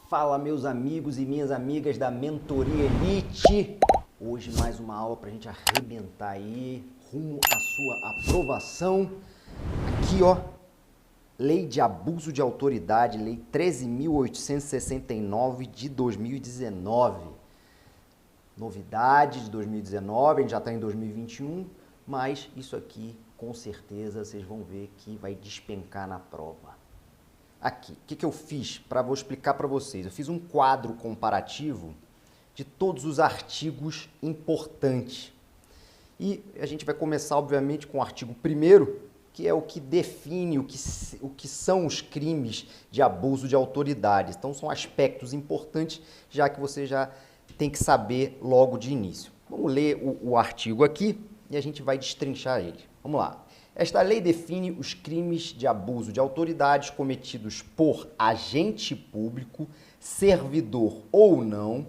Fala, meus amigos e minhas amigas da Mentoria Elite. Hoje mais uma aula para a gente arrebentar aí, rumo à sua aprovação. Aqui, ó, Lei de Abuso de Autoridade, Lei 13.869 de 2019. Novidade de 2019, a gente já está em 2021, mas isso aqui, com certeza, vocês vão ver que vai despencar na prova. Aqui, o que eu fiz? Vou explicar para vocês. Eu fiz um quadro comparativo de todos os artigos importantes. E a gente vai começar, obviamente, com o artigo 1º, que é o que define o que são os crimes de abuso de autoridade. Então, são aspectos importantes, já que você já tem que saber logo de início. Vamos ler o artigo aqui e a gente vai destrinchar ele. Vamos lá. Esta lei define os crimes de abuso de autoridades cometidos por agente público, servidor ou não,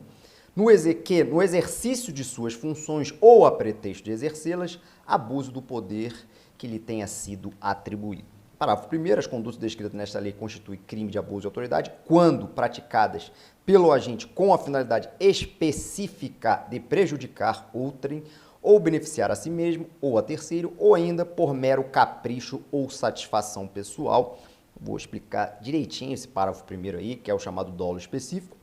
no exercício de suas funções ou a pretexto de exercê-las, abuso do poder que lhe tenha sido atribuído. Parágrafo 1º, as condutas descritas nesta lei constituem crime de abuso de autoridade quando praticadas pelo agente com a finalidade específica de prejudicar outrem, ou beneficiar a si mesmo, ou a terceiro, ou ainda por mero capricho ou satisfação pessoal. Vou explicar direitinho esse parágrafo 1º aí, que é o chamado dolo específico.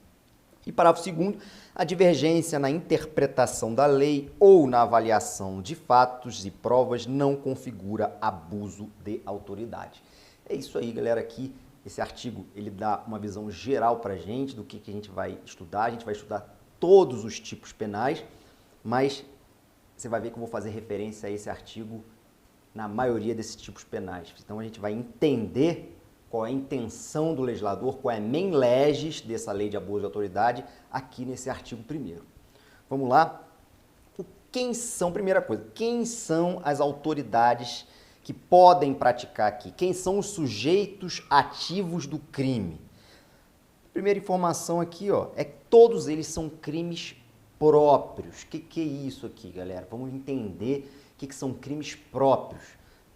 E parágrafo 2º, a divergência na interpretação da lei ou na avaliação de fatos e provas não configura abuso de autoridade. É isso aí, galera, aqui. Esse artigo, ele dá uma visão geral para a gente do que a gente vai estudar. A gente vai estudar todos os tipos penais, mas você vai ver que eu vou fazer referência a esse artigo na maioria desses tipos penais. Então, a gente vai entender qual é a intenção do legislador, qual é a main legis dessa lei de abuso de autoridade aqui nesse artigo 1º. Vamos lá? Primeira coisa, quem são as autoridades que podem praticar aqui? Quem são os sujeitos ativos do crime? Primeira informação aqui, ó, é que todos eles são crimes próprios. O que é isso aqui, galera? Vamos entender o que são crimes próprios.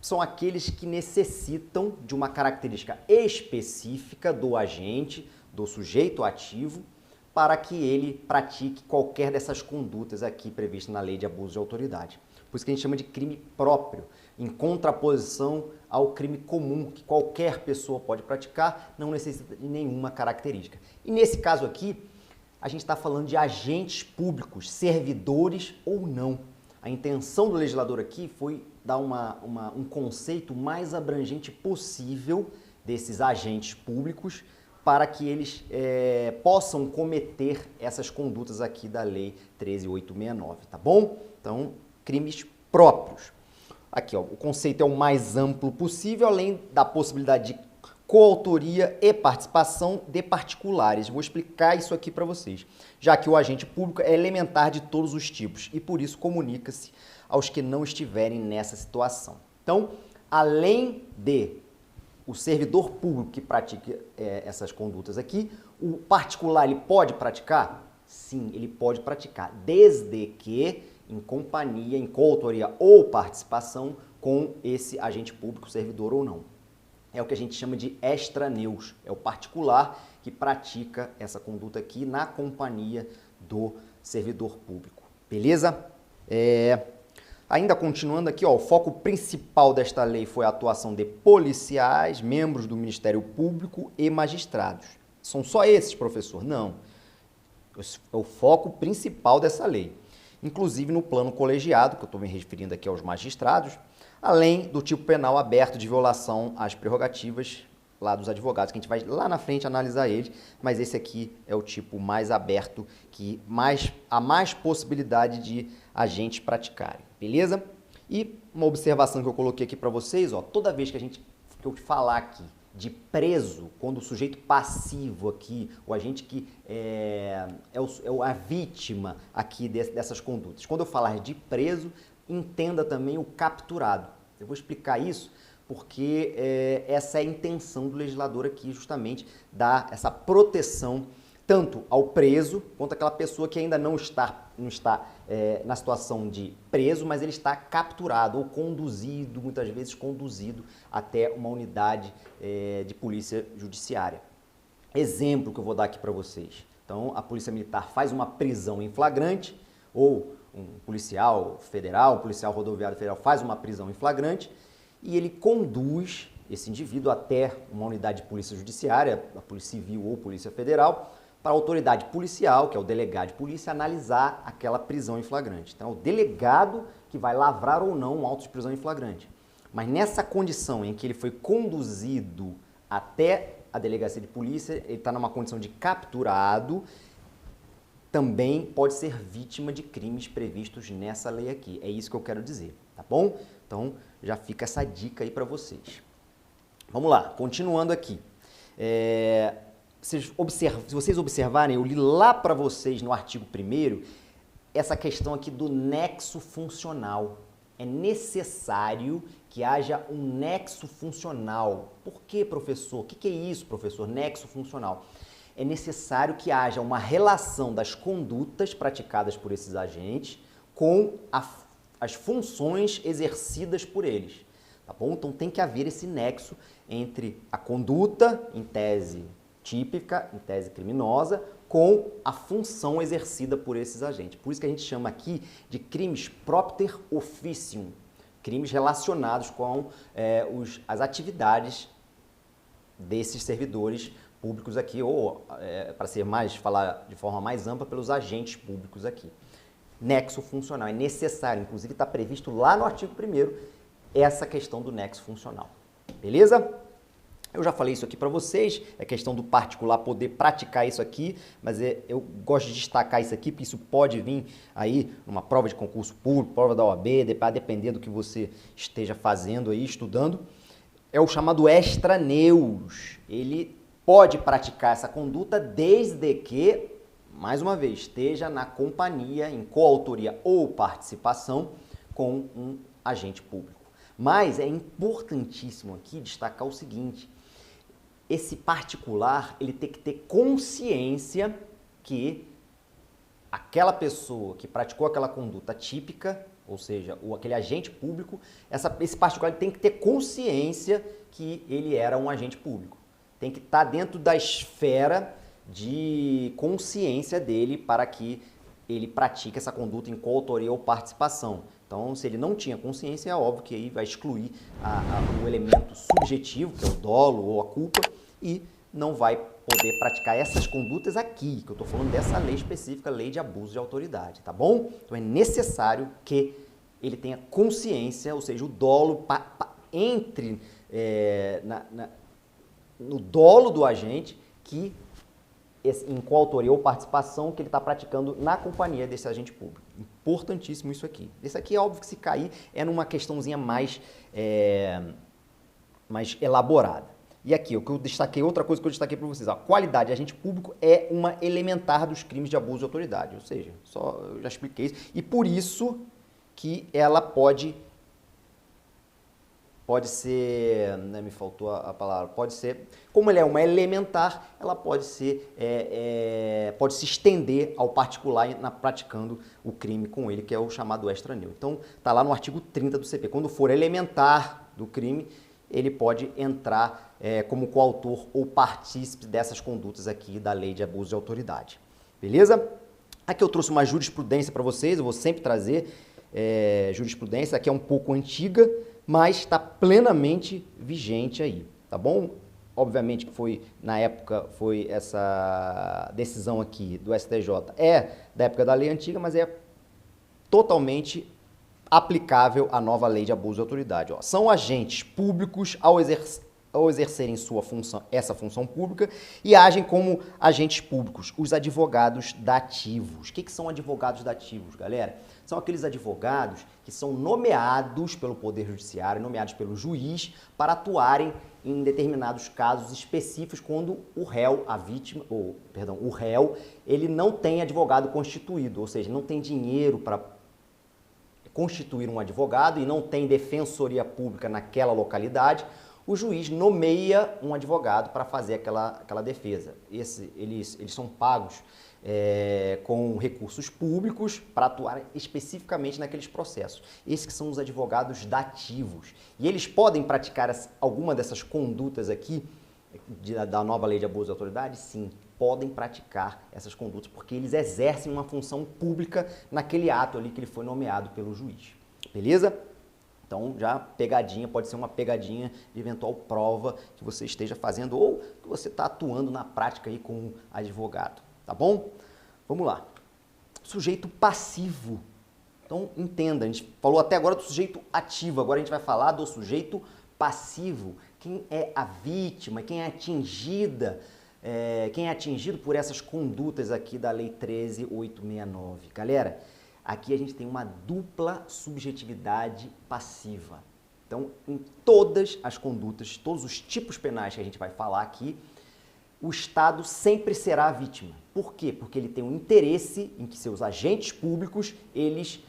São aqueles que necessitam de uma característica específica do agente, do sujeito ativo, para que ele pratique qualquer dessas condutas aqui previstas na lei de abuso de autoridade. Por isso que a gente chama de crime próprio, em contraposição ao crime comum, que qualquer pessoa pode praticar, não necessita de nenhuma característica. E nesse caso aqui, a gente está falando de agentes públicos, servidores ou não. A intenção do legislador aqui foi dar um conceito mais abrangente possível desses agentes públicos para que eles possam cometer essas condutas aqui da Lei 13.869, tá bom? Então, crimes próprios. Aqui, ó, o conceito é o mais amplo possível, além da possibilidade de coautoria e participação de particulares. Vou explicar isso aqui para vocês, já que o agente público é elementar de todos os tipos e, por isso, comunica-se aos que não estiverem nessa situação. Então, além de o servidor público que pratica essas condutas aqui, o particular ele pode praticar? Sim, ele pode praticar, desde que em companhia, em coautoria ou participação com esse agente público, servidor ou não. É o que a gente chama de extraneus, é o particular que pratica essa conduta aqui na companhia do servidor público, beleza? Ainda continuando aqui, ó, o foco principal desta lei foi a atuação de policiais, membros do Ministério Público e magistrados. São só esses, professor? Não. É o foco principal dessa lei. Inclusive no plano colegiado, que eu estou me referindo aqui aos magistrados, além do tipo penal aberto de violação às prerrogativas lá dos advogados, que a gente vai lá na frente analisar eles, mas esse aqui é o tipo mais aberto, que há mais possibilidade de agentes praticarem, beleza? E uma observação que eu coloquei aqui para vocês, ó, toda vez que eu falar aqui de preso, quando o sujeito passivo aqui, o agente que é a vítima aqui dessas condutas, quando eu falar de preso, entenda também o capturado. Eu vou explicar isso porque essa é a intenção do legislador aqui, justamente, dar essa proteção tanto ao preso, quanto àquela pessoa que ainda não está na situação de preso, mas ele está capturado ou conduzido, muitas vezes conduzido até uma unidade de polícia judiciária. exemplo que eu vou dar aqui para vocês. Então, a Polícia Militar faz uma prisão em flagrante, ou um policial federal, um policial rodoviário federal faz uma prisão em flagrante e ele conduz esse indivíduo até uma unidade de polícia judiciária, a Polícia Civil ou Polícia Federal, para a autoridade policial, que é o delegado de polícia, analisar aquela prisão em flagrante. Então, é o delegado que vai lavrar ou não um auto de prisão em flagrante. Mas nessa condição em que ele foi conduzido até a delegacia de polícia, ele está numa condição de capturado, também pode ser vítima de crimes previstos nessa lei aqui. É isso que eu quero dizer, tá bom? Então, já fica essa dica aí para vocês. Vamos lá, continuando aqui. Se vocês observarem, eu li lá para vocês no artigo 1º essa questão aqui do nexo funcional. É necessário que haja um nexo funcional. Por que, professor? O que é isso, professor? Nexo funcional. É necessário que haja uma relação das condutas praticadas por esses agentes com as funções exercidas por eles. Tá bom? Então tem que haver esse nexo entre a conduta, em tese típica, em tese criminosa, com a função exercida por esses agentes. Por isso que a gente chama aqui de crimes propter officium, crimes relacionados com as atividades desses servidores públicos aqui, ou falar de forma mais ampla, pelos agentes públicos aqui. Nexo funcional é necessário, inclusive está previsto lá no artigo 1º essa questão do nexo funcional. Beleza? Eu já falei isso aqui para vocês, é questão do particular poder praticar isso aqui, mas eu gosto de destacar isso aqui, porque isso pode vir aí numa prova de concurso público, prova da OAB, a depender do que você esteja fazendo aí, estudando. É o chamado extraneus. Ele pode praticar essa conduta desde que, mais uma vez, esteja na companhia, em coautoria ou participação com um agente público. Mas é importantíssimo aqui destacar o seguinte: esse particular, ele tem que ter consciência que aquela pessoa que praticou aquela conduta típica, ou seja, aquele agente público, esse particular tem que ter consciência que ele era um agente público. Tem que estar dentro da esfera de consciência dele para que ele pratique essa conduta em coautoria ou participação. Então, se ele não tinha consciência, é óbvio que aí vai excluir o elemento subjetivo, que é o dolo ou a culpa, e não vai poder praticar essas condutas aqui, que eu estou falando dessa lei específica, lei de abuso de autoridade, tá bom? Então, é necessário que ele tenha consciência, ou seja, o dolo entre no dolo do agente que em coautoria ou participação que ele está praticando na companhia desse agente público. Importantíssimo isso aqui. Esse aqui é óbvio que se cair é numa questãozinha mais elaborada. E aqui, o que eu destaquei, outra coisa que eu destaquei para vocês, a qualidade de agente público é uma elementar dos crimes de abuso de autoridade, ou seja, eu já expliquei isso, e por isso que ela pode ser, né, me faltou a palavra, pode ser, como ela é uma elementar, ela pode se estender ao particular praticando o crime com ele, que é o chamado extraneus. Então, está lá no artigo 30 do CP. Quando for elementar do crime, ele pode entrar como coautor ou partícipe dessas condutas aqui da lei de abuso de autoridade. Beleza? Aqui eu trouxe uma jurisprudência para vocês, eu vou sempre trazer jurisprudência, aqui é um pouco antiga, mas está plenamente vigente aí, tá bom? Obviamente que na época, essa decisão aqui do STJ da época da lei antiga, mas é totalmente aplicável à nova lei de abuso de autoridade. Ó, são agentes públicos ao exercerem essa função pública e agem como agentes públicos, os advogados dativos. O que são advogados dativos, galera? São aqueles advogados que são nomeados pelo Poder Judiciário, nomeados pelo juiz, para atuarem em determinados casos específicos quando o réu, o réu, ele não tem advogado constituído, ou seja, não tem dinheiro para constituir um advogado e não tem defensoria pública naquela localidade. O juiz nomeia um advogado para fazer aquela defesa. Eles são pagos com recursos públicos para atuar especificamente naqueles processos. Esses que são os advogados dativos. E eles podem praticar alguma dessas condutas aqui da nova lei de abuso de autoridade, sim, podem praticar essas condutas, porque eles exercem uma função pública naquele ato ali que ele foi nomeado pelo juiz. Beleza? Então, já pegadinha, pode ser uma pegadinha de eventual prova que você esteja fazendo ou que você está atuando na prática aí como advogado, tá bom? Vamos lá. Sujeito passivo. Então, entenda, a gente falou até agora do sujeito ativo, agora a gente vai falar do sujeito passivo. Quem é a vítima, quem é atingida, quem é atingido por essas condutas aqui da Lei 13.869. Galera, aqui a gente tem uma dupla subjetividade passiva. Então, em todas as condutas, todos os tipos penais que a gente vai falar aqui, o Estado sempre será a vítima. Por quê? Porque ele tem um interesse em que seus agentes públicos, eles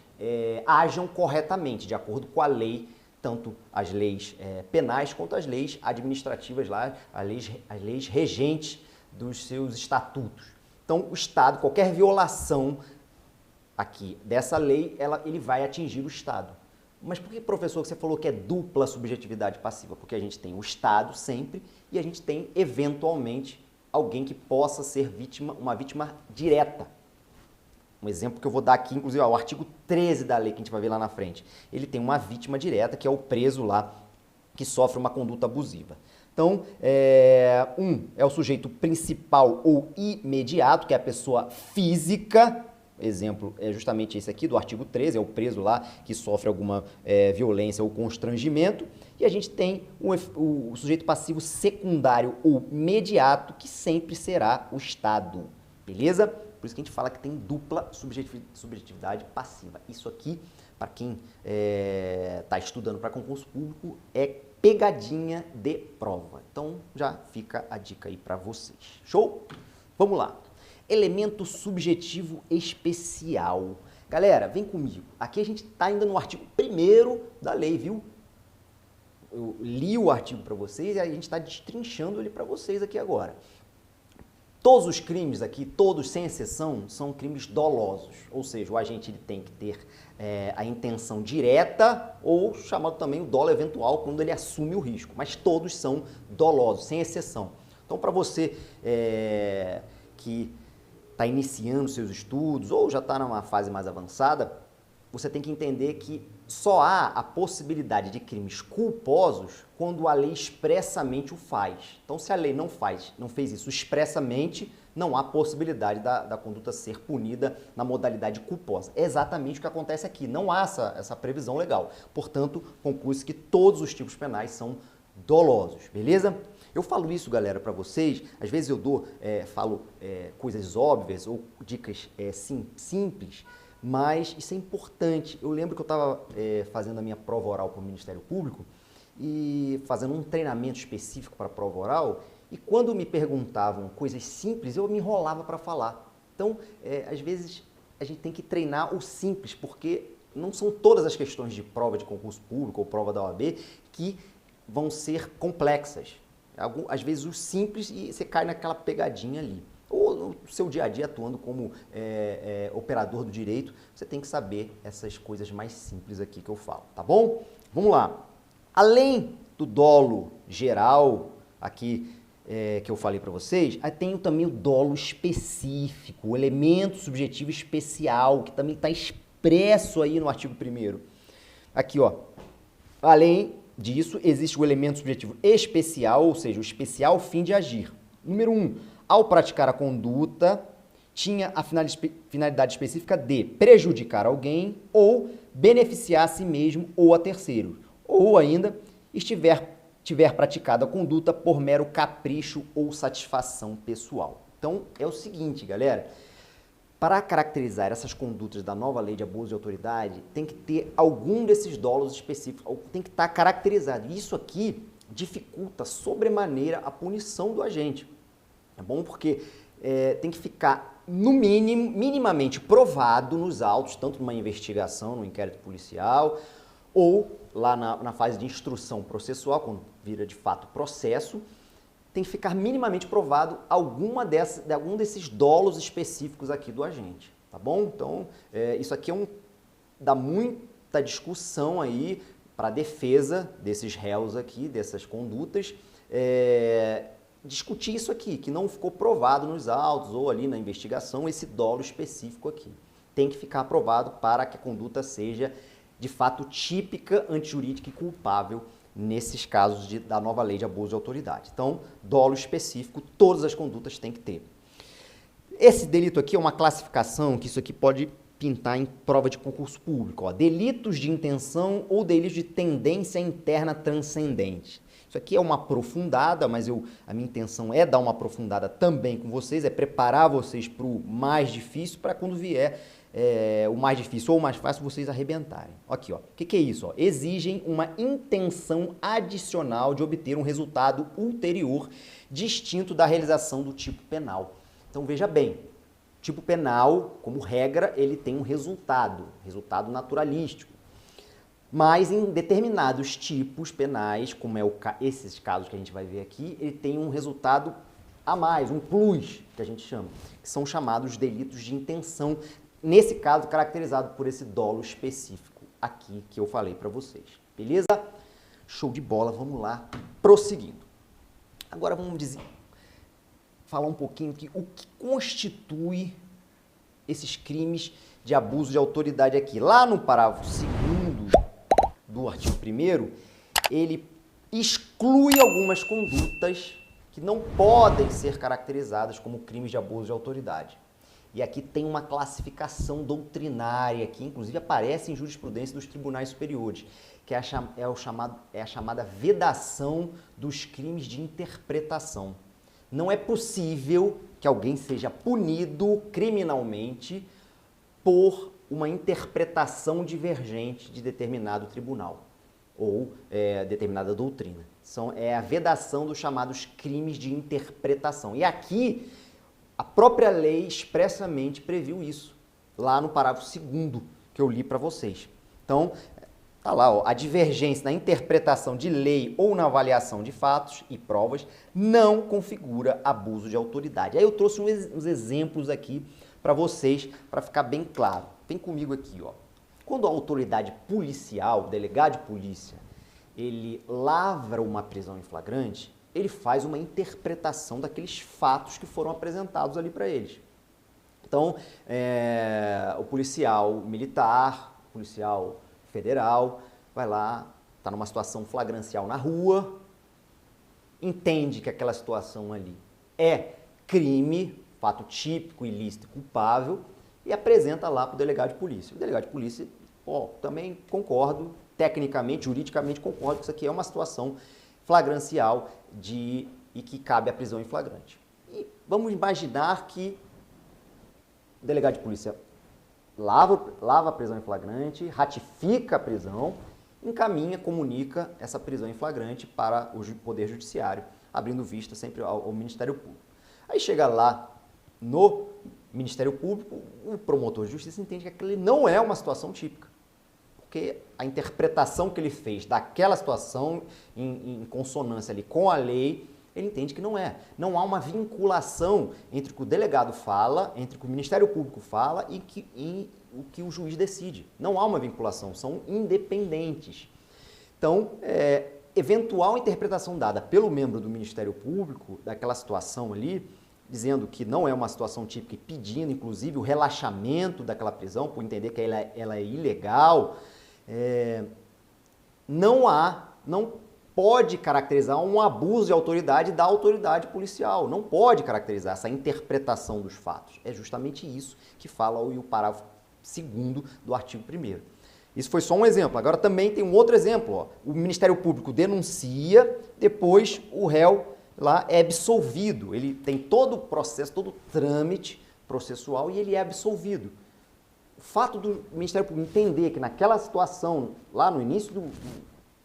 ajam corretamente, de acordo com a lei, tanto as leis penais quanto as leis administrativas, lá, as leis regentes dos seus estatutos. Então, o Estado, qualquer violação aqui dessa lei, ele vai atingir o Estado. Mas por que, professor, que você falou que é dupla subjetividade passiva? Porque a gente tem o Estado sempre e a gente tem, eventualmente, alguém que possa ser vítima, uma vítima direta. Um exemplo que eu vou dar aqui, inclusive, o artigo 13 da lei, que a gente vai ver lá na frente. Ele tem uma vítima direta, que é o preso lá, que sofre uma conduta abusiva. Então, é o sujeito principal ou imediato, que é a pessoa física. Exemplo é justamente esse aqui do artigo 13, é o preso lá que sofre alguma violência ou constrangimento. E a gente tem o sujeito passivo secundário ou imediato, que sempre será o Estado. Beleza? Por isso que a gente fala que tem dupla subjetividade passiva. Isso aqui, para quem está estudando para concurso público, é pegadinha de prova. Então, já fica a dica aí para vocês. Show? Vamos lá. Elemento subjetivo especial. Galera, vem comigo. Aqui a gente está ainda no artigo 1º da lei, viu? Eu li o artigo para vocês e a gente está destrinchando ele para vocês aqui agora. Todos os crimes aqui, todos sem exceção, são crimes dolosos. Ou seja, o agente ele tem que ter a intenção direta ou chamado também o dolo eventual quando ele assume o risco. Mas todos são dolosos, sem exceção. Então, para você que está iniciando seus estudos ou já está numa fase mais avançada, você tem que entender que só há a possibilidade de crimes culposos quando a lei expressamente o faz. Então, se a lei não fez isso expressamente, não há possibilidade da conduta ser punida na modalidade culposa. É exatamente o que acontece aqui. Não há essa previsão legal. Portanto, conclui-se que todos os tipos penais são dolosos, beleza? Eu falo isso, galera, para vocês, às vezes eu falo coisas óbvias ou dicas simples, mas isso é importante. Eu lembro que eu estava fazendo a minha prova oral para o Ministério Público e fazendo um treinamento específico para a prova oral, e quando me perguntavam coisas simples, eu me enrolava para falar. Então, às vezes, a gente tem que treinar o simples, porque não são todas as questões de prova de concurso público ou prova da OAB que vão ser complexas. Às vezes o simples e você cai naquela pegadinha ali. Ou no seu dia a dia atuando como operador do direito, você tem que saber essas coisas mais simples aqui que eu falo, tá bom? Vamos lá. Além do dolo geral aqui que eu falei para vocês, aí tem também o dolo específico, o elemento subjetivo especial, que também está expresso aí no artigo 1º. Aqui, ó. Além disso, existe o elemento subjetivo especial, ou seja, o especial fim de agir. Número 1, ao praticar a conduta, tinha a finalidade específica de prejudicar alguém ou beneficiar a si mesmo ou a terceiro. Ou ainda, tiver praticado a conduta por mero capricho ou satisfação pessoal. Então, é o seguinte, galera. Para caracterizar essas condutas da nova lei de abuso de autoridade, tem que ter algum desses dolos específicos, tem que estar caracterizado. Isso aqui dificulta sobremaneira a punição do agente. É bom porque tem que ficar, no mínimo, minimamente provado nos autos, tanto numa investigação, no inquérito policial, ou lá na fase de instrução processual, quando vira de fato processo, tem que ficar minimamente provado algum desses dolos específicos aqui do agente, tá bom? Então, isso aqui dá muita discussão aí para a defesa desses réus aqui, dessas condutas, discutir isso aqui, que não ficou provado nos autos ou ali na investigação esse dolo específico aqui. Tem que ficar provado para que a conduta seja, de fato, típica, antijurídica e culpável nesses casos da nova lei de abuso de autoridade. Então, dolo específico, todas as condutas têm que ter. Esse delito aqui é uma classificação que isso aqui pode pintar em prova de concurso público. Ó. Delitos de intenção ou delitos de tendência interna transcendente. Isso aqui é uma aprofundada, mas a minha intenção é dar uma aprofundada também com vocês, é preparar vocês para o mais difícil, para quando vier o mais difícil ou o mais fácil, vocês arrebentarem. Aqui, ó. O que é isso? Ó? Exigem uma intenção adicional de obter um resultado ulterior distinto da realização do tipo penal. Então, veja bem, tipo penal, como regra, ele tem um resultado naturalístico. Mas em determinados tipos penais, como esses casos que a gente vai ver aqui, ele tem um resultado a mais, um plus, que a gente chama, que são chamados delitos de intenção, nesse caso caracterizado por esse dolo específico aqui que eu falei para vocês. Beleza? Show de bola, vamos lá, prosseguindo. Agora vamos falar um pouquinho o que constitui esses crimes de abuso de autoridade aqui. Lá no parágrafo 2º do artigo 1º, ele exclui algumas condutas que não podem ser caracterizadas como crimes de abuso de autoridade. E aqui tem uma classificação doutrinária que inclusive aparece em jurisprudência dos tribunais superiores, que é a chamada vedação dos crimes de interpretação. Não é possível que alguém seja punido criminalmente por uma interpretação divergente de determinado tribunal ou determinada doutrina. É a vedação dos chamados crimes de interpretação. E aqui, a própria lei expressamente previu isso, lá no parágrafo 2º que eu li para vocês. Então, tá lá, ó, a divergência na interpretação de lei ou na avaliação de fatos e provas não configura abuso de autoridade. Aí eu trouxe uns exemplos aqui para vocês, para ficar bem claro. Vem comigo aqui, ó. Quando a autoridade policial, o delegado de polícia, ele lavra uma prisão em flagrante, ele faz uma interpretação daqueles fatos que foram apresentados ali para eles. Então, o policial militar, o policial federal, vai lá, está numa situação flagrancial na rua, entende que aquela situação ali é crime, fato típico, ilícito e culpável, e apresenta lá para o delegado de polícia. O delegado de polícia, também concordo, tecnicamente, juridicamente concordo que isso aqui é uma situação flagrancial e que cabe a prisão em flagrante. E vamos imaginar que o delegado de polícia lava a prisão em flagrante, ratifica a prisão, encaminha, comunica essa prisão em flagrante para o Poder Judiciário, abrindo vista sempre ao Ministério Público. Aí chega lá no Ministério Público, o promotor de justiça entende que aquilo não é uma situação típica, porque a interpretação que ele fez daquela situação em consonância ali com a lei, ele entende que não é. Não há uma vinculação entre o que o delegado fala, entre o que o Ministério Público fala e o que o juiz decide. Não há uma vinculação, são independentes. Então, eventual interpretação dada pelo membro do Ministério Público daquela situação ali, dizendo que não é uma situação típica e pedindo, inclusive, o relaxamento daquela prisão, por entender que ela é ilegal, não pode caracterizar um abuso de autoridade da autoridade policial. Não pode caracterizar essa interpretação dos fatos. É justamente isso que fala o parágrafo 2º do artigo 1º. Isso foi só um exemplo. Agora também tem um outro exemplo. Ó. O Ministério Público denuncia, depois o réu lá é absolvido. Ele tem todo o processo, todo o trâmite processual e ele é absolvido. O fato do Ministério Público entender que naquela situação, lá no início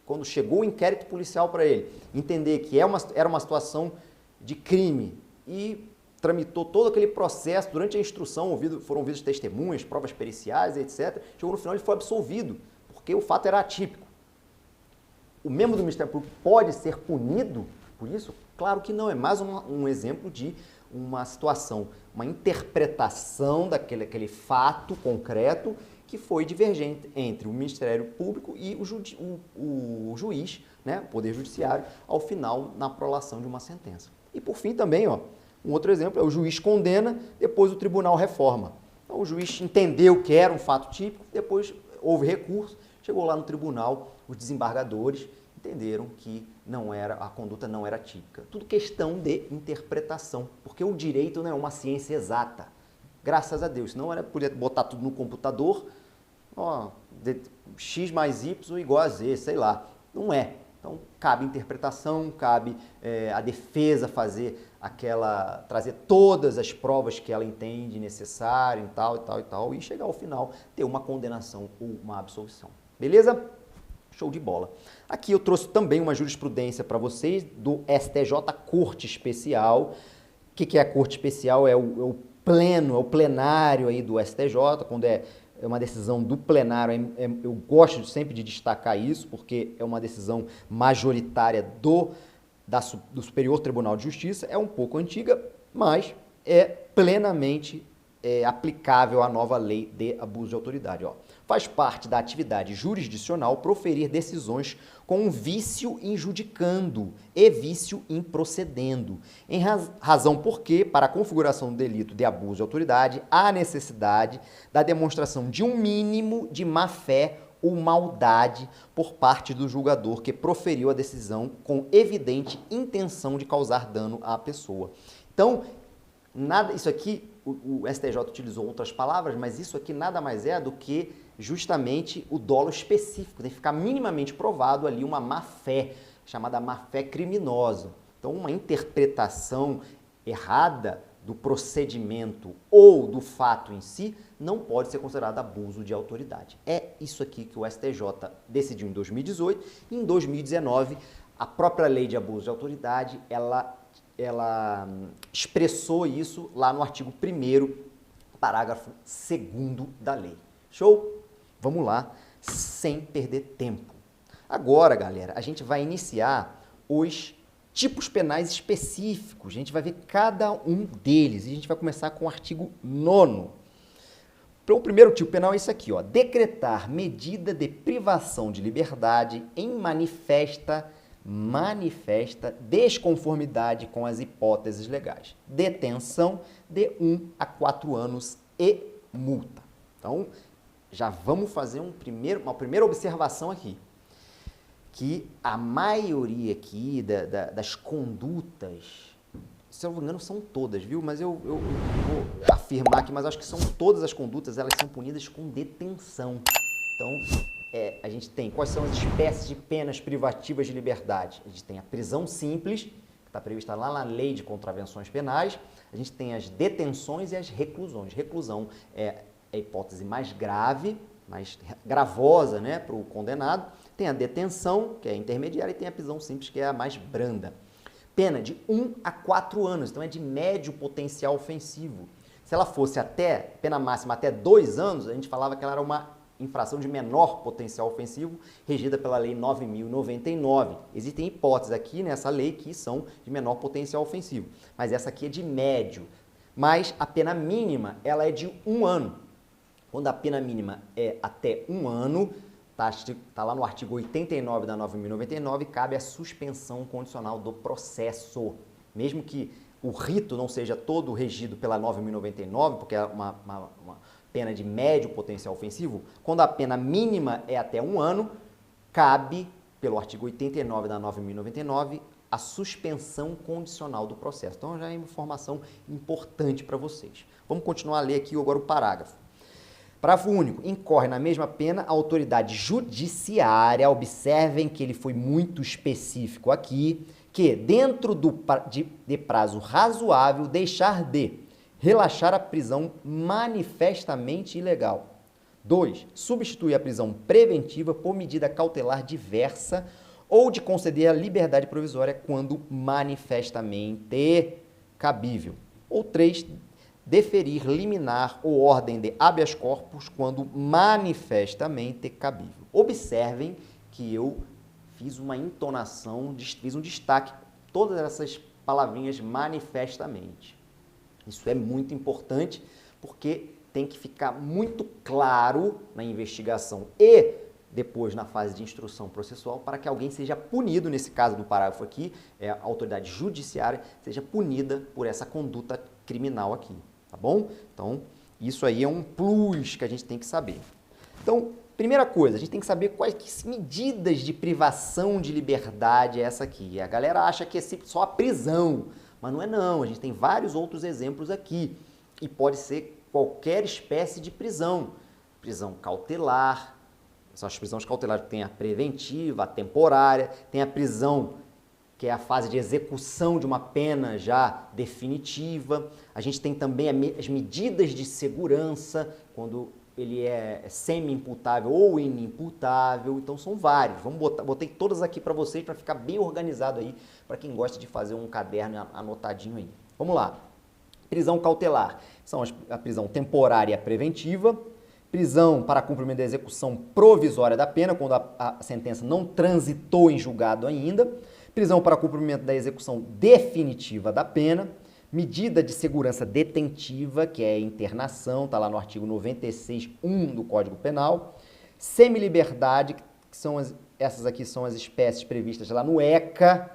quando chegou o inquérito policial para ele, entender que era uma situação de crime e tramitou todo aquele processo, durante a instrução foram ouvidas testemunhas, provas periciais, etc. Chegou no final, ele foi absolvido, porque o fato era atípico. O membro do Ministério Público pode ser punido por isso? Claro que não, é mais um exemplo de uma situação, uma interpretação daquele fato concreto que foi divergente entre o Ministério Público e o juiz, né, o Poder Judiciário, ao final, na prolação de uma sentença. E por fim também, ó, um outro exemplo é o juiz condena, depois o tribunal reforma. Então o juiz entendeu que era um fato típico, depois houve recurso, chegou lá no tribunal, os desembargadores entenderam que a conduta não era típica. Tudo questão de interpretação, porque o direito não é uma ciência exata. Graças a Deus, senão podia botar tudo no computador, ó, x mais y igual a z, sei lá. Não é. Então, cabe interpretação, cabe a defesa trazer todas as provas que ela entende necessário e tal, e chegar ao final, ter uma condenação ou uma absolvição. Beleza? Show de bola. Aqui eu trouxe também uma jurisprudência para vocês do STJ Corte Especial. O que é a Corte Especial? É o plenário aí do STJ, quando é uma decisão do plenário, eu gosto sempre de destacar isso, porque é uma decisão majoritária do Superior Tribunal de Justiça, é um pouco antiga, mas é plenamente aplicável à nova lei de abuso de autoridade. Ó. Faz parte da atividade jurisdicional proferir decisões com vício em judicando e vício em procedendo, em razão porque, para a configuração do delito de abuso de autoridade, há necessidade da demonstração de um mínimo de má-fé ou maldade por parte do julgador que proferiu a decisão com evidente intenção de causar dano à pessoa. Então, isso aqui, o STJ utilizou outras palavras, mas isso aqui nada mais é do que justamente o dolo específico. Tem que ficar minimamente provado ali uma má-fé, chamada má-fé criminosa. Então, uma interpretação errada do procedimento ou do fato em si não pode ser considerado abuso de autoridade. É isso aqui que o STJ decidiu em 2018 e em 2019 a própria lei de abuso de autoridade, ela expressou isso lá no artigo 1º, parágrafo 2º da lei. Show? Vamos lá, sem perder tempo. Agora, galera, a gente vai iniciar os tipos penais específicos. A gente vai ver cada um deles e a gente vai começar com o artigo 9º. O primeiro tipo penal é isso aqui, ó, decretar medida de privação de liberdade em manifesta desconformidade com as hipóteses legais. Detenção de 1 a 4 anos e multa. Então, já vamos fazer uma primeira observação aqui, que a maioria aqui das condutas, se eu não me engano, são todas, viu? Mas eu vou afirmar aqui, mas acho que são todas as condutas, elas são punidas com detenção. Então, a gente tem quais são as espécies de penas privativas de liberdade. A gente tem a prisão simples, que está prevista lá na Lei de Contravenções Penais. A gente tem as detenções e as reclusões. Reclusão é a hipótese mais grave, mais gravosa, né, para o condenado. Tem a detenção, que é a intermediária, e tem a prisão simples, que é a mais branda. Pena de 1 a 4 anos, então é de médio potencial ofensivo. Se ela fosse pena máxima até 2 anos, a gente falava que ela era uma infração de menor potencial ofensivo, regida pela Lei 9.099. Existem hipóteses aqui nessa lei que são de menor potencial ofensivo, mas essa aqui é de médio. Mas a pena mínima, ela é de 1 ano. Quando a pena mínima é até 1 ano, está lá no artigo 89 da 9.099, cabe a suspensão condicional do processo. Mesmo que o rito não seja todo regido pela 9.099, porque é uma pena de médio potencial ofensivo, quando a pena mínima é até 1 ano, cabe, pelo artigo 89 da 9.099, a suspensão condicional do processo. Então, já é uma informação importante para vocês. Vamos continuar a ler aqui agora o parágrafo. Parágrafo único. Incorre na mesma pena a autoridade judiciária, observem que ele foi muito específico aqui, que dentro de prazo razoável deixar de relaxar a prisão manifestamente ilegal. 2. Substituir a prisão preventiva por medida cautelar diversa ou de conceder a liberdade provisória quando manifestamente cabível. Ou 3. Deferir liminar ou ordem de habeas corpus quando manifestamente cabível. Observem que eu fiz uma entonação, fiz um destaque, todas essas palavrinhas manifestamente. Isso é muito importante porque tem que ficar muito claro na investigação e depois na fase de instrução processual para que alguém seja punido, nesse caso do parágrafo aqui, a autoridade judiciária seja punida por essa conduta criminal aqui, tá bom? Então, isso aí é um plus que a gente tem que saber. Então, primeira coisa, a gente tem que saber quais medidas de privação de liberdade é essa aqui. A galera acha que é só a prisão, mas não é não, a gente tem vários outros exemplos aqui e pode ser qualquer espécie de prisão. Prisão cautelar, são as prisões cautelares, tem a preventiva, a temporária, tem a prisão que é a fase de execução de uma pena já definitiva. A gente tem também as medidas de segurança, quando ele é semi-imputável ou inimputável, então são vários. Botei todas aqui para vocês para ficar bem organizado aí, para quem gosta de fazer um caderno anotadinho aí. Vamos lá. Prisão cautelar, são a prisão temporária e a preventiva. Prisão para cumprimento da execução provisória da pena, quando a sentença não transitou em julgado ainda. Prisão para cumprimento da execução definitiva da pena. Medida de segurança detentiva, que é internação, está lá no artigo 96.1 do Código Penal. Semiliberdade, que são essas aqui são as espécies previstas lá no ECA,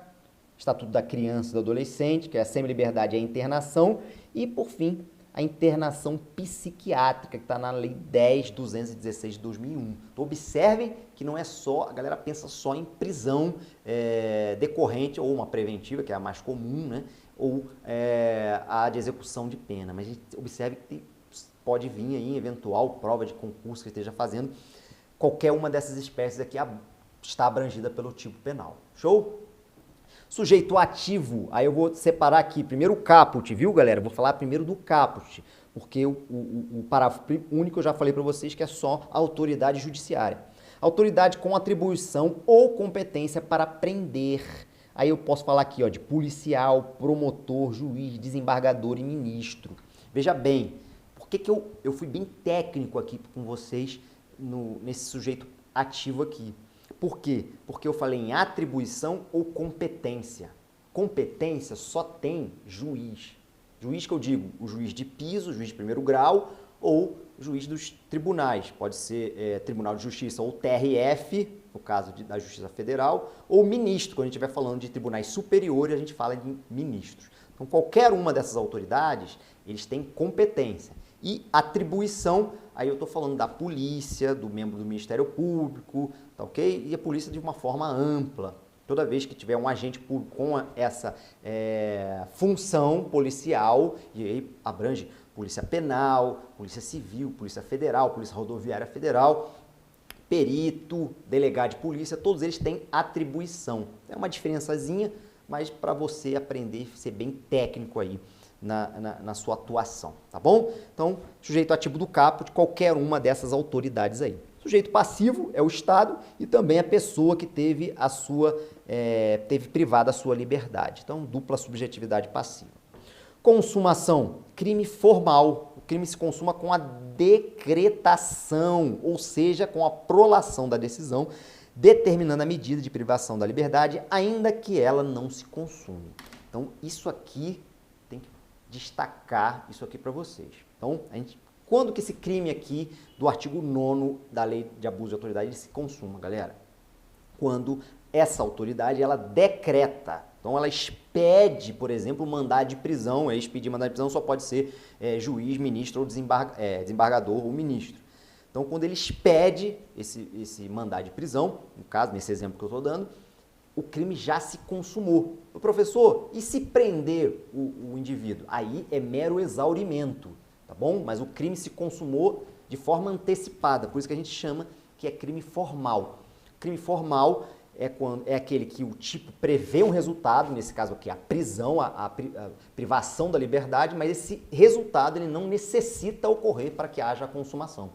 Estatuto da Criança e do Adolescente, que é a semiliberdade e a internação. E, por fim, a internação psiquiátrica, que está na Lei 10.216 de 2001. Então, observem que não é só, a galera pensa só em prisão decorrente, ou uma preventiva, que é a mais comum, né? Ou a de execução de pena. Mas a gente observe que pode vir aí, eventual prova de concurso que esteja fazendo, qualquer uma dessas espécies aqui está abrangida pelo tipo penal. Show? Sujeito ativo, aí eu vou separar aqui primeiro o caput, viu, galera? Vou falar primeiro do caput, porque o parágrafo único eu já falei para vocês que é só a autoridade judiciária. Autoridade com atribuição ou competência para prender. Aí eu posso falar aqui, ó, de policial, promotor, juiz, desembargador e ministro. Veja bem, por que eu fui bem técnico aqui com vocês nesse sujeito ativo aqui? Por quê? Porque eu falei em atribuição ou competência. Competência só tem juiz. Juiz que eu digo, o juiz de piso, o juiz de primeiro grau ou o juiz dos tribunais. Pode ser Tribunal de Justiça ou TRF, no caso da Justiça Federal, ou ministro. Quando a gente estiver falando de tribunais superiores, a gente fala de ministros. Então, qualquer uma dessas autoridades, eles têm competência. E atribuição, aí eu estou falando da polícia, do membro do Ministério Público, tá ok? E a polícia de uma forma ampla. Toda vez que tiver um agente público com essa função policial, e aí abrange Polícia Penal, Polícia Civil, Polícia Federal, Polícia Rodoviária Federal, perito, delegado de polícia, todos eles têm atribuição. É uma diferençazinha, mas para você aprender, ser bem técnico aí na sua atuação, tá bom? Então, sujeito ativo do caput, qualquer uma dessas autoridades aí. Sujeito passivo é o Estado e também a pessoa que teve teve privada a sua liberdade. Então, dupla subjetividade passiva. Consumação, crime formal. O crime se consuma com a decretação, ou seja, com a prolação da decisão, determinando a medida de privação da liberdade, ainda que ela não se consume. Então, isso aqui tem que destacar isso aqui para vocês. Então, quando que esse crime aqui do artigo 9º da Lei de Abuso de Autoridade ele se consuma, galera? Quando essa autoridade, ela decreta. Então, ela expede, por exemplo, mandado de prisão. Expedir mandado de prisão só pode ser juiz, ministro ou desembargador ou ministro. Então, quando ele expede esse mandado de prisão, no caso, nesse exemplo que eu estou dando, o crime já se consumou. Professor, e se prender o indivíduo? Aí é mero exaurimento, tá bom? Mas o crime se consumou de forma antecipada, por isso que a gente chama que é crime formal. Crime formal é aquele que o tipo prevê um resultado, nesse caso aqui a prisão, a privação da liberdade, mas esse resultado ele não necessita ocorrer para que haja a consumação.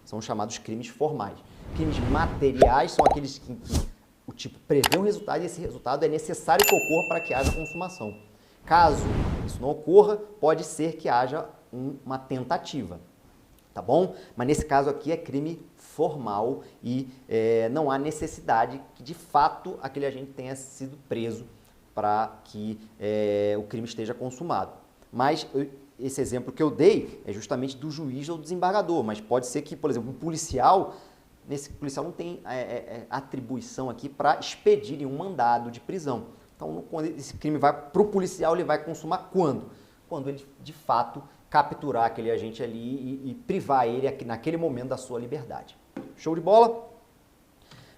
São chamados crimes formais. Crimes materiais são aqueles que o tipo prevê um resultado e esse resultado é necessário que ocorra para que haja consumação. Caso isso não ocorra, pode ser que haja uma tentativa, tá bom? Mas nesse caso aqui é crime formal e não há necessidade que de fato aquele agente tenha sido preso para que o crime esteja consumado. Mas esse exemplo que eu dei é justamente do juiz ou do desembargador, mas pode ser que, por exemplo, um policial o policial não tem atribuição aqui para expedir um mandado de prisão. Então, quando esse crime vai para o policial, ele vai consumar quando? Quando ele, de fato, capturar aquele agente ali e privar ele aqui, naquele momento da sua liberdade. Show de bola?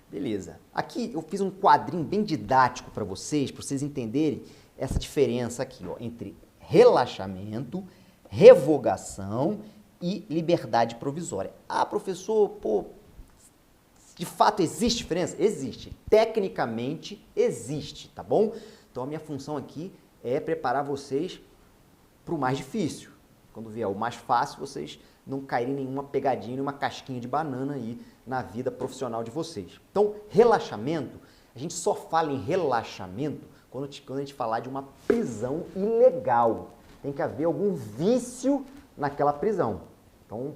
Beleza. Aqui eu fiz um quadrinho bem didático para vocês entenderem essa diferença aqui, ó, entre relaxamento, revogação e liberdade provisória. Ah, professor, pô, de fato existe diferença? Existe. Tecnicamente existe, tá bom? Então a minha função aqui é preparar vocês para o mais difícil. Quando vier o mais fácil, vocês não caírem em nenhuma pegadinha, nenhuma casquinha de banana aí na vida profissional de vocês. Então, relaxamento, a gente só fala em relaxamento quando a gente falar de uma prisão ilegal. Tem que haver algum vício naquela prisão. Então,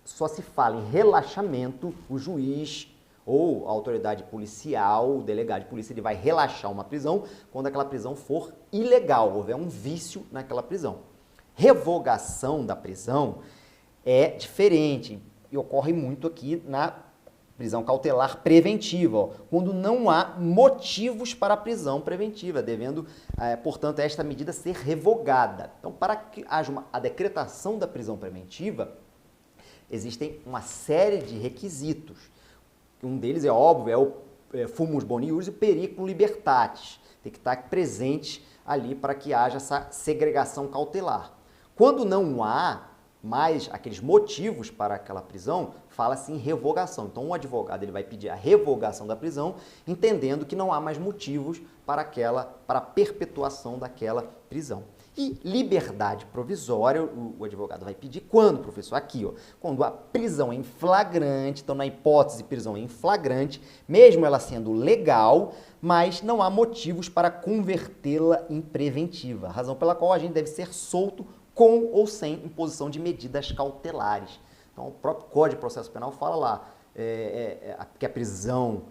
só se fala em relaxamento, o juiz ou a autoridade policial, o delegado de polícia, ele vai relaxar uma prisão quando aquela prisão for ilegal, houver um vício naquela prisão. Revogação da prisão é diferente e ocorre muito aqui na prisão cautelar preventiva, ó, quando não há motivos para a prisão preventiva, devendo, portanto, esta medida ser revogada. Então, para que haja a decretação da prisão preventiva, existem uma série de requisitos. Um deles é óbvio, é o fumus boniuris e o periculum libertatis. Tem que estar presente ali para que haja essa segregação cautelar. Quando não há mais aqueles motivos para aquela prisão, fala-se em revogação. Então, o advogado ele vai pedir a revogação da prisão, entendendo que não há mais motivos para a perpetuação daquela prisão. E liberdade provisória, o advogado vai pedir quando, professor? Aqui, ó, quando a prisão é em flagrante, então na hipótese de prisão em flagrante, mesmo ela sendo legal, mas não há motivos para convertê-la em preventiva, razão pela qual a gente deve ser solto com ou sem imposição de medidas cautelares. Então, o próprio Código de Processo Penal fala lá que a prisão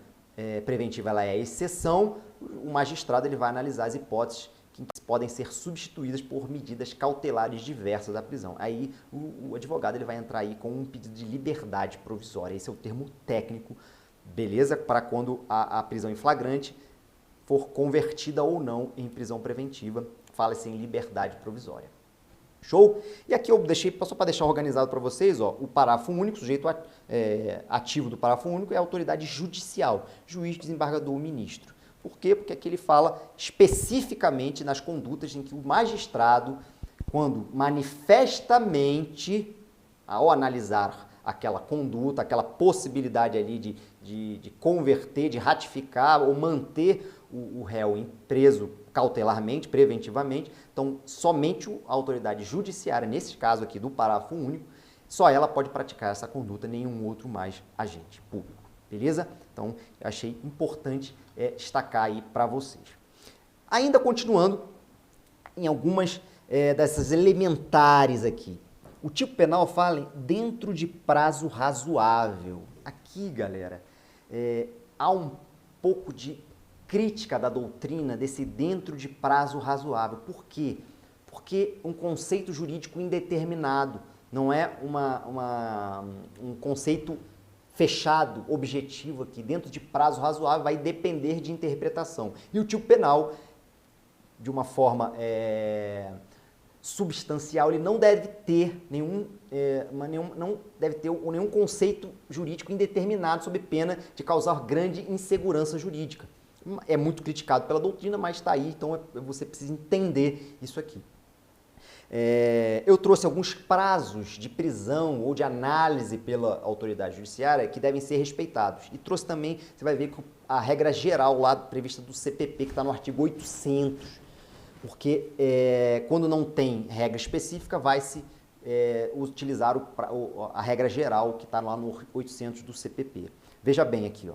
preventiva ela é a exceção, o magistrado ele vai analisar as hipóteses que podem ser substituídas por medidas cautelares diversas da prisão. Aí o advogado ele vai entrar aí com um pedido de liberdade provisória, esse é o termo técnico, beleza? Para quando a prisão em flagrante for convertida ou não em prisão preventiva, fala-se em liberdade provisória. Show? E aqui eu deixei, só para deixar organizado para vocês, ó, o parágrafo único, o sujeito ativo do parágrafo único é a autoridade judicial, juiz, desembargador, ministro. Por quê? Porque aqui ele fala especificamente nas condutas em que o magistrado, quando manifestamente, ao analisar aquela conduta, aquela possibilidade ali de converter, de ratificar ou manter o réu preso cautelarmente, preventivamente, então somente a autoridade judiciária, nesse caso aqui do parágrafo único, só ela pode praticar essa conduta, nenhum outro mais agente público. Beleza? Então, eu achei importante destacar aí para vocês. Ainda continuando em algumas dessas elementares aqui. O tipo penal fala dentro de prazo razoável. Aqui, galera, há um pouco de crítica da doutrina desse dentro de prazo razoável. Por quê? Porque um conceito jurídico indeterminado, não é um conceito fechado, objetivo aqui, dentro de prazo razoável, vai depender de interpretação. E o tipo penal, de uma forma substancial, ele não deve ter nenhum conceito jurídico indeterminado sob pena de causar grande insegurança jurídica. É muito criticado pela doutrina, mas está aí, então você precisa entender isso aqui. Eu trouxe alguns prazos de prisão ou de análise pela autoridade judiciária que devem ser respeitados. E trouxe também, você vai ver que a regra geral lá prevista do CPP, que está no artigo 800, porque quando não tem regra específica, vai-se utilizar a regra geral que está lá no 800 do CPP. Veja bem aqui, ó.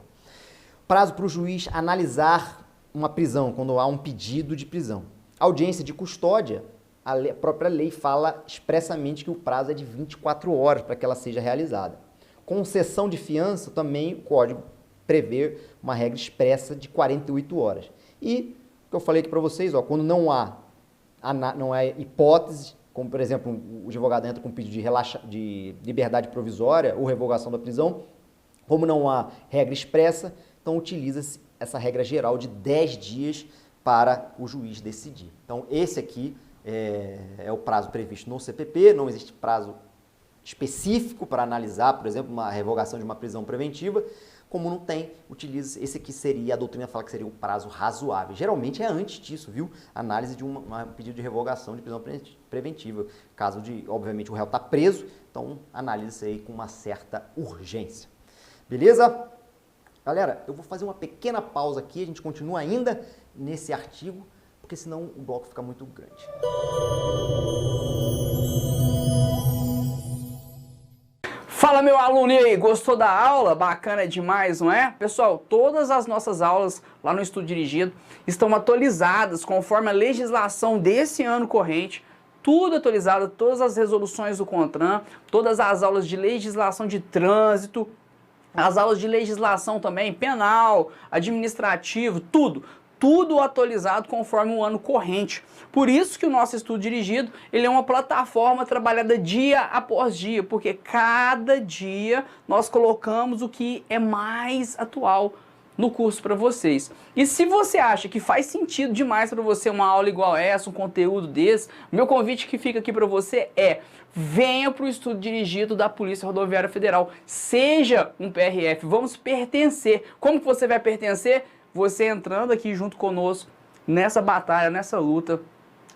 Prazo para o juiz analisar uma prisão, quando há um pedido de prisão. Audiência de custódia, a própria lei fala expressamente que o prazo é de 24 horas para que ela seja realizada. Concessão de fiança, também o Código prevê uma regra expressa de 48 horas. E, o que eu falei aqui para vocês, ó, quando não há hipótese, como, por exemplo, o advogado entra com um pedido de liberdade provisória ou revogação da prisão, Como não há regra expressa, então utiliza-se essa regra geral de 10 dias para o juiz decidir. Então esse aqui é o prazo previsto no CPP, não existe prazo específico para analisar, por exemplo, uma revogação de uma prisão preventiva. Como não tem, utiliza esse aqui, seria, a doutrina fala que seria um prazo razoável. Geralmente é antes disso, viu? Análise de um pedido de revogação de prisão preventiva. Caso de, obviamente, o réu está preso, então analisa isso aí com uma certa urgência. Beleza? Galera, eu vou fazer uma pequena pausa aqui, a gente continua ainda nesse artigo, porque senão o bloco fica muito grande. Fala, meu aluno, e aí, gostou da aula? Bacana demais, não é? Pessoal, todas as nossas aulas lá no Estudo Dirigido estão atualizadas conforme a legislação desse ano corrente, tudo atualizado, todas as resoluções do CONTRAN, todas as aulas de legislação de trânsito, as aulas de legislação também, penal, administrativo, tudo atualizado conforme o ano corrente. Por isso que o nosso Estudo Dirigido, ele é uma plataforma trabalhada dia após dia, porque cada dia nós colocamos o que é mais atual no curso para vocês. E se você acha que faz sentido demais para você uma aula igual essa, um conteúdo desse, meu convite que fica aqui para você é: venha para o Estudo Dirigido da Polícia Rodoviária Federal, seja um PRF, vamos pertencer. Como que você vai pertencer? Você entrando aqui junto conosco nessa batalha, nessa luta,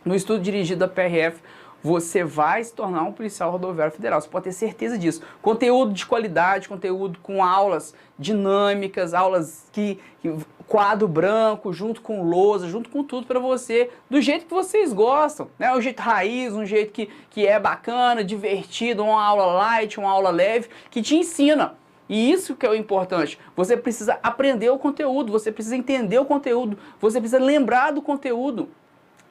no Estudo Dirigido da PRF, você vai se tornar um policial rodoviário federal. Você pode ter certeza disso. Conteúdo de qualidade, conteúdo com aulas dinâmicas, aulas quadro branco, junto com lousa, junto com tudo para você, do jeito que vocês gostam, né? Um jeito raiz, um jeito que é bacana, divertido, uma aula light, uma aula leve, que te ensina. E isso que é o importante. Você precisa aprender o conteúdo, você precisa entender o conteúdo, você precisa lembrar do conteúdo.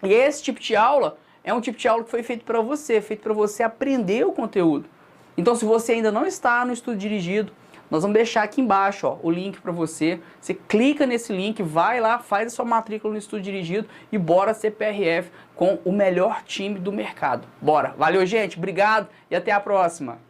E esse tipo de aula é um tipo de aula que foi feito para você aprender o conteúdo. Então, se você ainda não está no Estudo Dirigido, nós vamos deixar aqui embaixo, ó, o link para você. Você clica nesse link, vai lá, faz a sua matrícula no Estudo Dirigido e bora ser PRF com o melhor time do mercado. Bora! Valeu, gente, obrigado e até a próxima!